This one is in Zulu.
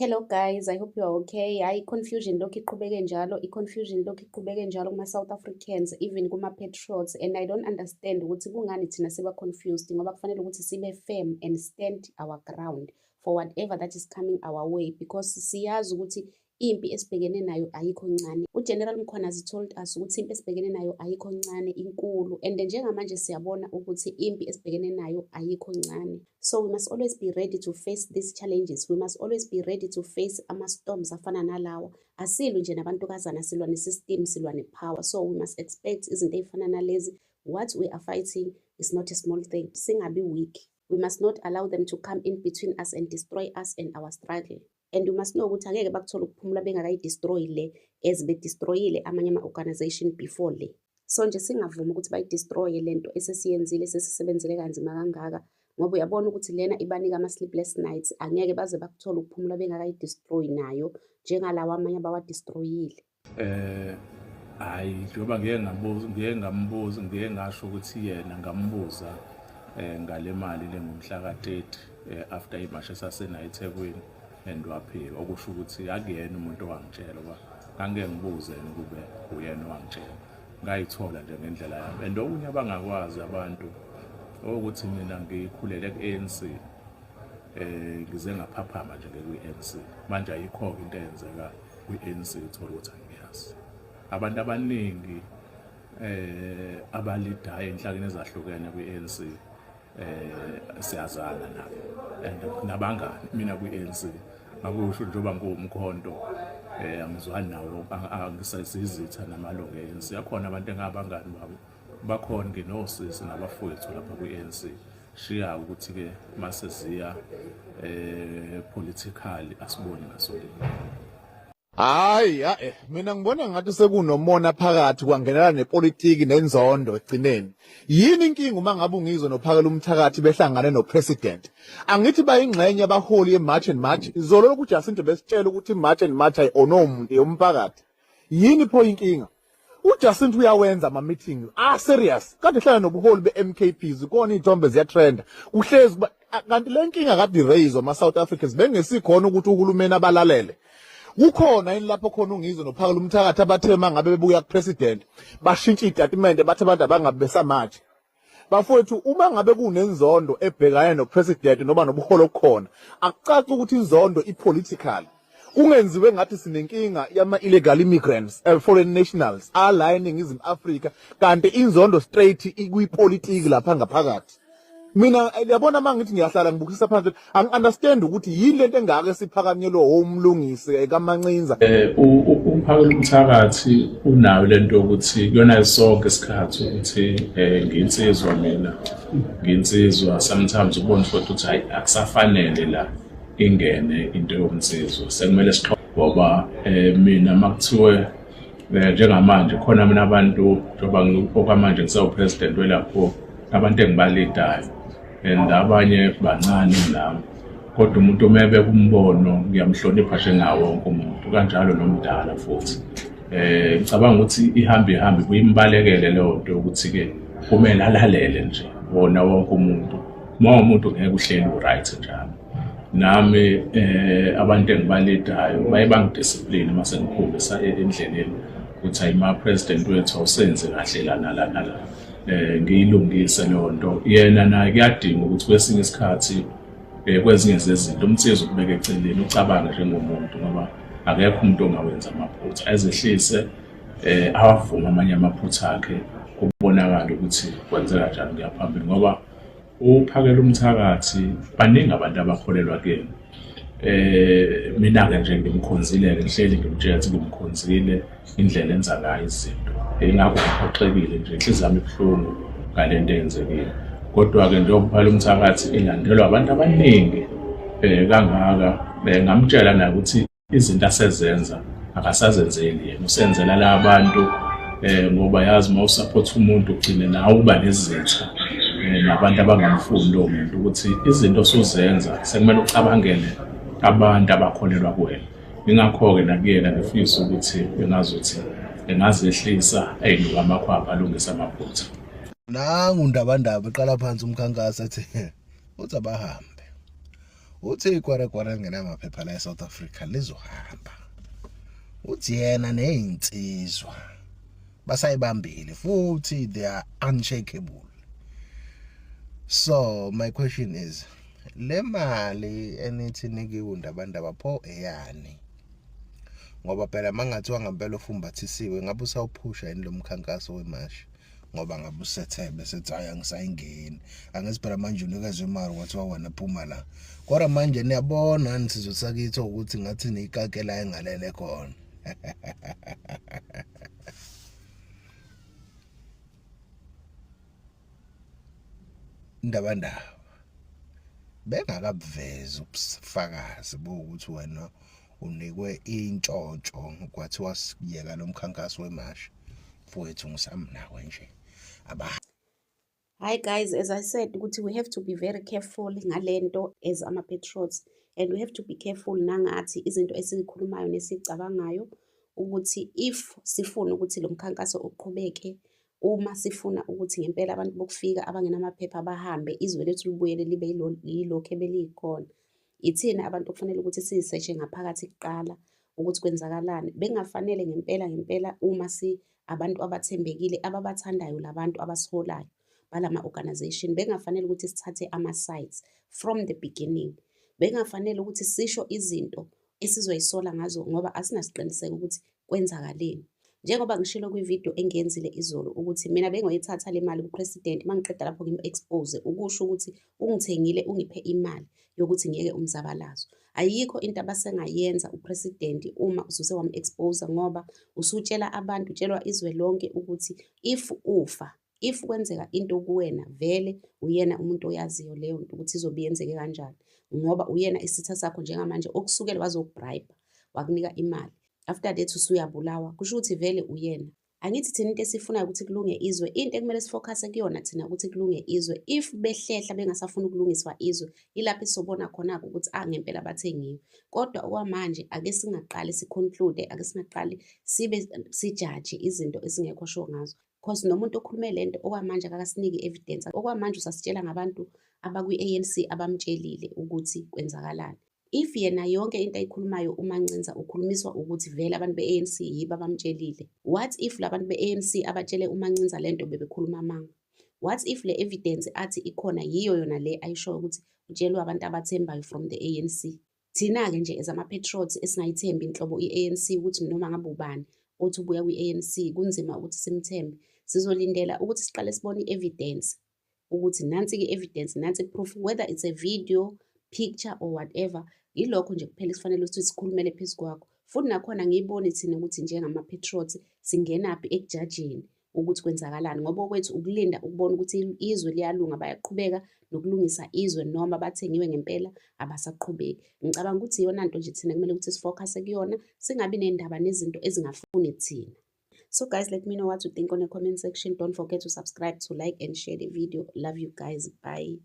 Hello guys, I hope you are okay. Hayi confusion lokhu iqhubeke njalo, i-confusion lokhu iqhubeke njalo kuma-South Africans, even kuma-patriots, and I don't understand ukuthi kungani thina siba confused ngoba kufanele ukuthi sibe firm and stand our ground for whatever that is coming our way, because siyazi ukuthi impi esibhekene nayo ayikho ncane. UGeneral Mkhwanazi told us ukuthi impi esibhekene nayo ayikho ncane, inkulu, and njengamanje siyabona ukuthi impi esibhekene nayo ayikho ncane. So we must always be ready to face these challenges. We must always be ready to face ama-storms afana nalawa. Asilwi nje nabantukazana, silwa ne-system, silwa ne-power. So we must expect izinto ey'fana nalezi. What we are fighting is not a small thing. Singabi weak. We must not allow them to come in between us and destroy us and our struggle. And you must know ukuthi angeke bakuthola ukuphumula bengakayi-destroy le as bedestroyile amanye ama-organization before le. So nje singavumi ukuthi bayi-destroye lento esesiyenzile, esesisebenzele kanzima kangaka. Ngoba uyabona ukuthi lena ibanika ama-sleepless nights, angeke baze bakuthola ukuphumula bengakayi-destroy nayo njengalawa amanye abawa-destroyile. Hayi njengoba ngike ngasho ukuthi yena ngambuza ngale mali lengumhla ka-30 after imashi esasenayo eThekwini and waphika, okusho ukuthi akuyena umuntu owangitshela ngoba ngangeke ngibuze kube uyena owangitshela, ngayithola nje ngendlela yami. And okunye abangakwazi abantu ukuthi mina ngikhulele ku-ANC, ngize ngaphaphama nje kwi-ANC, manje ayikho into eyenzeka kwi-ANC uthola ukuthi angiyazi. Abantu abaningi abalidayo enhlakeni ezahlukene kwi-ANC siyazana nabo and nabangani mina kwi-ANC, ngakusho njengoba nguwumkhonto angizwani nawo, angisayizitha namalungu e-ANC. Yakhona abantu engabangani babo, bakhona nginosisi nabafowethu lapha kwi-ANC. Shiya ukuthi-ke mase ziya politically asiboni ngasolinye. Hayi mina ngibona ngathi sekunomona phakathi kwangenela nepolitiki nenzondo egcineni. Yini inkinga uma ngabe ungizwe nophakela umthakathi behlangane nopresident? Angithi bayingxenye abaholi ye-March and March. Izolo lokuJacinto besitshela ukuthi i-March and March ayonomuntu yomphakathi. Yini pho inkinga? UJacinto uyawenza ama-meeting serious. Kade hlala nobuholi be-MKPs, kona iy'thombe ziyatrenda. Uhlezi kanti le nkinga kade raise ama-South Africans bengesikhona ukuthi uhulumeni abalalele. Kukhona yini lapho khona ungizwe nophakela umthakathi abathe mangabe bebuya kupresident bashintsha itatimende bathi abantu abangabe besamathi? Bafowethu, uma ngabe kunenzondo ebhekane nopresident noma nobuholo obukhona, akucaci ukuthi inzondo ipolitical. Kungenziwe ngathi sinenkinga yama-illegal immigrants, foreign nationals ala eNingizimu Afrika, kanti inzondo straight ikwipolitiki lapha ngaphakathi. Mina yabona mangithi ngiyahlala ngibukisa phansi, angi-understand ukuthi yini lento engaka esiphakamyelwe umlungisi kaMancinza. Umphakela umthakathi unayo lento yokuthi kuyona sonke isikhathi ukuthi nginsizwa mina, nginsizwa sometimes ubone ukuthi hayi akusafanele la ingene into yomnsizwa, sekumele sixoxe ngoba mina makuthiwe njengamanje khona mina abantu njengoba okwamanje ngisawupresident welapho abantu engibalidayo and abanye bancane nami, kodwa umuntu umebe kumbono ngiyamhlonipha njengawo wonke umuntu, kanjalo nomdala futhi. Ngicabanga ukuthi ihambe kuyimbalekele leyo nto ukuthi-ke kumele alalele nje wona wonke umuntu. Uma umuntu ngeke uhleli u-right njalo. Nami abantu engibalidayo baye bangidiscipline uma sengikhombisa endleleni ukuthi ayima president wethu awusenze kahle lana ngiyilungise leyo nto. Yena naye kuyadinga ukuthi kwesinye isikhathi kwezinye zezinto umthizo ukubeka eceleni ucabange njengomuntu, ngoba akekho umuntu ongawenza amaphutha, azehlise awavuma amanye amaphutha akhe kubonakala ukuthi kwenzeka kanjani kuyaphambili. Ngoba uphakela umthakathi baningi abantu abakholelwa kuyena. Mina-ke nje ngimkhonzile-ke, ngihleli ngimtshela ukuthi ngimkhonzile indlela enza ngayo izinto. Ingakho ngiphoxekile nje, inhliziyo yami ibuhlungu ngale nto eyenzekile. Kodwa-ke njengoba uphakela umthakathi ilandelwa abantu abaningi kangaka, ngamtshela naye ukuthi izinto asezenza akasazenzeli yena, usenzela la abantu ngoba yazi uma usupport umuntu ugcine nawe uba nezitha nabantu abangamfuni lowo muntu ukuthi izinto osuzenza sekumele ucabangele abantu abakholelwa kuwena. Ingakho-ke nakuyena ngifisa ukuthi engazuthi engazehlisa eyinuka amakhwapha alungisa amaphutha. Nangu undabandaba eqala phansi umkhankaso ethi uthi abahambe uthi igwaregware lingenamaphepha la eSouth Africa lizohamba. Uthi yena neyinsizwa basayibambile futhi they are unshakable. So my question is, le mali enithi nikiwe undabandaba pho eyani? Ngoba phela mangathiwa ngempela ufumbathisiwe ngabe usawuphusha yini lo mkhankaso wemashi, ngoba ngabe usethebe sethi hayi angisayingeni, angithi phela manje unikezwe imali kwathiwa wena phuma la. Kodwa manje niyabona nisizwe sakithi ukuthi ngathi niyikakela engalele khona. Ndabandaba bengakabuveza ubufakazi bokuthi wena unikwe intshontsho kwathiwa siyeka lo mkhankaso wemashi, mfowethu ngisamnawe nje Hi guys, as I said, ukuthi we have to be very careful ngalento as ama-patriots, and we have to be careful nangathi izinto esizikhulumayo nesicabangayo ukuthi if sifuna ukuthi lo mkhankaso uqhubeke, uma sifuna ukuthi ngempela abantu bokufika abangenamaphepha bahambe, izwe lethu libuyele libe yilokhu ebelikhona. Ithina abantu okufanele ukuthi siziseshe ngaphakathi kuqala ukuthi kwenzakalani. Bengafanele ngempela uma abantu abathembekile ababathandayo labantu abasiholayo balama organization, bengafanele ukuthi sithathe ama-sides from the beginning. Bengafanele ukuthi sisho izinto esizoyisola ngazo ngoba asinasiqiniseko ukuthi kwenzakaleni. Njengoba ngishilo kwivideo engiyenzile izolo ukuthi mina bengoyithatha le mali kupresident, mangiqeda lapho ngim-expose ukusho ukuthi ungithengile ungiphe imali yokuthi ngiyeke umzabalazo. Ayikho into abasengayenza upresident uma ususe wam-expose, ngoba usutshela abantu, utshelwa izwe lonke ukuthi if kwenzeka into kuwena, vele uyena umuntu oyaziyo leyo nto ukuthi izobe yenzeke kanjani, ngoba uyena isitha sakho njengamanje okusukela wazokubribe wakunika imali. After that usuyabulawa, kusho ukuthi vele uyena. Angithi thina into esifunayo ukuthi kulunge izwe, into ekumele sifocuse kuyona thina ukuthi kulunge izwe. If behlehla bengasafuna ukulungiswa izwe, ilapho sobona khona ukuthi ngempela bathengiwe. Kodwa okwamanje ake singaqali siconclude, ake singaqali sijudge izinto esingekho sure ngazo. Because nomuntu okhulume lento okwamanje akasiniki evidence. Okwamanje usasitshela ngabantu abakwi-ANC abamtshelile ukuthi kwenzakalani. If yena yonke into ayikhulumayo uMancinza ukhulumiswa ukuthi vele abantu be-ANC yibo abamtshelile, what if labantu be-ANC abatshele uMancinza lento bebekhuluma amanga? What if le evidence athi ikhona yiyo yona le ayishoyo ukuthi utshelwe abantu abathembayo from the ANC? Thina-ke nje as ama-patriots esingayithembi inhlobo i-ANC ukuthi noma ngabe ubani othi ubuya kwi-ANC kunzima ukuthi simthembe, sizolindela ukuthi siqale sibone i-evidence ukuthi nansi i-evidence, nansi proof, whether it's a video, picture or whatever. Yilokho nje kuphela sifanele ukuthi sikhulumele phezu kwakho. Futhi nakhona ngiyibone thina ukuthi njengama-patriots singenaphi ekujajeni ukuthi kwenzakalani, ngoba okwethu ukulinda ukubona ukuthi izwe liyalunga, bayaqhubeka nokulungisa izwe, noma bathengiwe ngempela abasaqhubeki. Ngicabanga ukuthi iyona nto nje thina kumele ukuthi sifocuse kuyona, singabi nendaba nezinto ezingafuni thina. So guys, let me know what you think on the comment section. Don't forget to subscribe, to like and share the video. Love you guys. Bye.